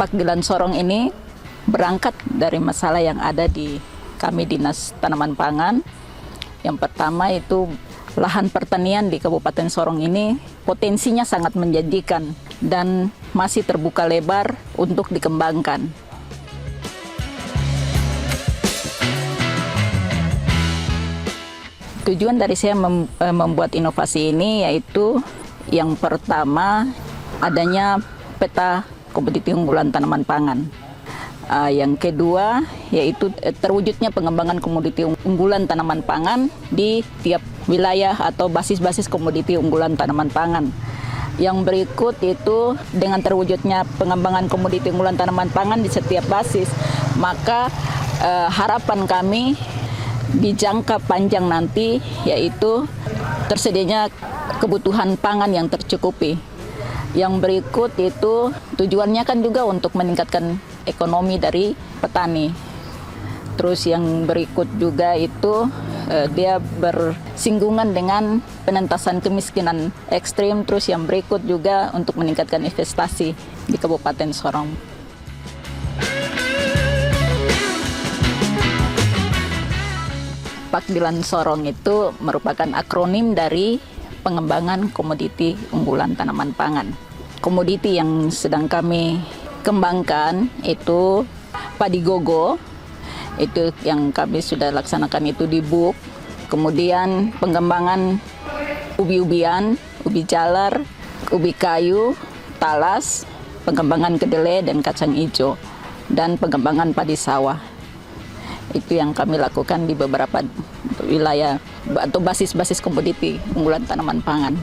Pagdilan Sorong ini berangkat dari masalah yang ada di kami Dinas Tanaman Pangan. Yang pertama itu lahan pertanian di Kabupaten Sorong ini potensinya sangat menjanjikan dan masih terbuka lebar untuk dikembangkan. Tujuan dari saya membuat inovasi ini yaitu yang pertama adanya peta komoditi unggulan tanaman pangan. Yang kedua yaitu terwujudnya pengembangan komoditi unggulan tanaman pangan di tiap wilayah atau basis-basis komoditi unggulan tanaman pangan. Yang berikut itu dengan terwujudnya pengembangan komoditi unggulan tanaman pangan di setiap basis, maka harapan kami di jangka panjang nanti yaitu tersedianya kebutuhan pangan yang tercukupi. Yang berikut itu tujuannya kan juga untuk meningkatkan ekonomi dari petani. Terus yang berikut juga itu dia bersinggungan dengan penentasan kemiskinan ekstrim. Terus yang berikut juga untuk meningkatkan investasi di Kabupaten Sorong. Pagdilan Sorong itu merupakan akronim dari pengembangan komoditi unggulan tanaman pangan. Komoditi yang sedang kami kembangkan itu padi gogo, itu yang kami sudah laksanakan itu di BUK. Kemudian pengembangan ubi-ubian, ubi jalar, ubi kayu, talas, pengembangan kedelai dan kacang hijau, dan pengembangan padi sawah. Itu yang kami lakukan di beberapa wilayah atau basis-basis komoditi unggulan tanaman pangan.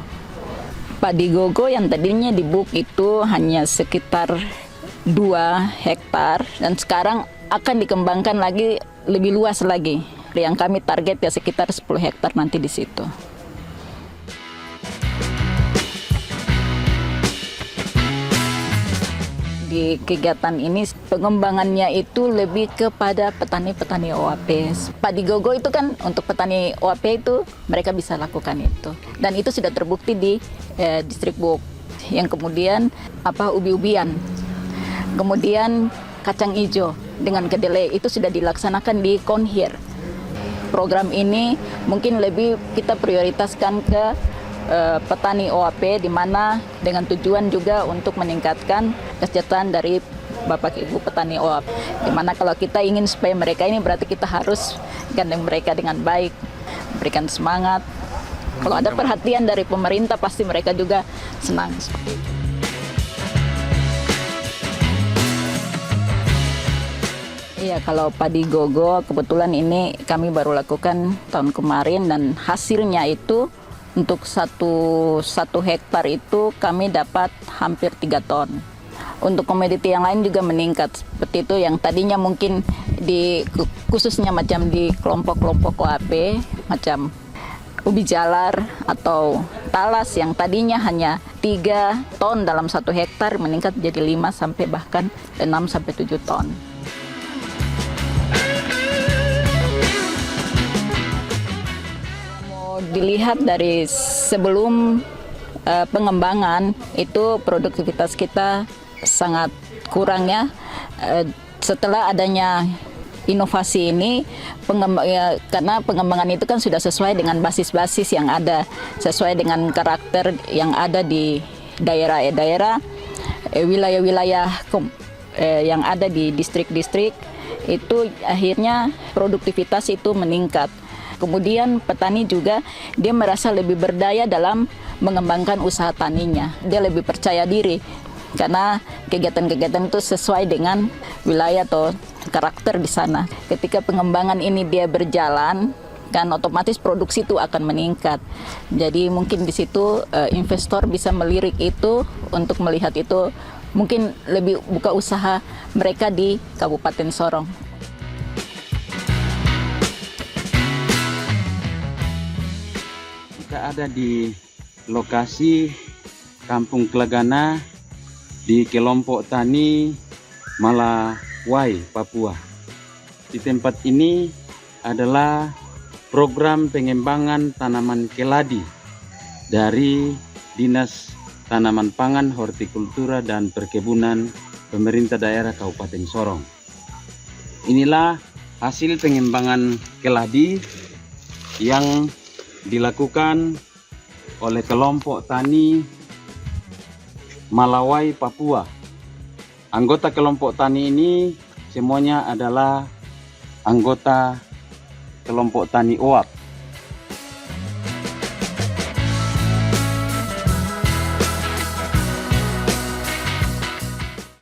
Padi gogo yang tadinya di BUK itu hanya sekitar 2 hektar dan sekarang akan dikembangkan lagi lebih luas lagi. Yang kami target ya sekitar 10 hektar nanti di situ. Di kegiatan ini pengembangannya itu lebih kepada petani-petani OAP. Padi gogo itu kan untuk petani OAP itu mereka bisa lakukan itu. Dan itu sudah terbukti di distrik BUK. Yang kemudian ubi-ubian. Kemudian kacang hijau dengan kedelai itu sudah dilaksanakan di Konhir. Program ini mungkin lebih kita prioritaskan ke petani OAP, di mana dengan tujuan juga untuk meningkatkan kesejahteraan dari Bapak Ibu petani OAP. Di mana kalau kita ingin supaya mereka ini berarti kita harus gandeng mereka dengan baik, berikan semangat. Kalau ada perhatian dari pemerintah pasti mereka juga senang. Iya, kalau padi gogo kebetulan ini kami baru lakukan tahun kemarin dan hasilnya itu untuk satu hektar itu kami dapat hampir 3 ton. Untuk komoditi yang lain juga meningkat seperti itu, yang tadinya mungkin khususnya macam di kelompok-kelompok OAP macam ubi jalar atau talas yang tadinya hanya 3 ton dalam 1 hektar meningkat jadi 5 sampai bahkan 6 sampai 7 ton. Dilihat dari sebelum pengembangan itu produktivitas kita sangat kurang ya. Setelah adanya inovasi ini karena pengembangan itu kan sudah sesuai dengan basis-basis yang ada, sesuai dengan karakter yang ada di daerah-daerah, wilayah-wilayah yang ada di distrik-distrik, itu akhirnya produktivitas itu meningkat. Kemudian petani juga dia merasa lebih berdaya dalam mengembangkan usaha taninya. Dia lebih percaya diri karena kegiatan-kegiatan itu sesuai dengan wilayah atau karakter di sana. Ketika pengembangan ini dia berjalan, kan otomatis produksi itu akan meningkat. Jadi mungkin di situ investor bisa melirik itu untuk melihat itu, mungkin lebih buka usaha mereka di Kabupaten Sorong. Kita ada di lokasi Kampung Klagana di kelompok tani Malawai, Papua. Di tempat ini adalah program pengembangan tanaman keladi dari Dinas Tanaman Pangan, Hortikultura dan Perkebunan pemerintah daerah Kabupaten Sorong. Inilah hasil pengembangan keladi yang dilakukan oleh kelompok tani Malawai Papua. Anggota kelompok tani ini semuanya adalah anggota kelompok tani OAP.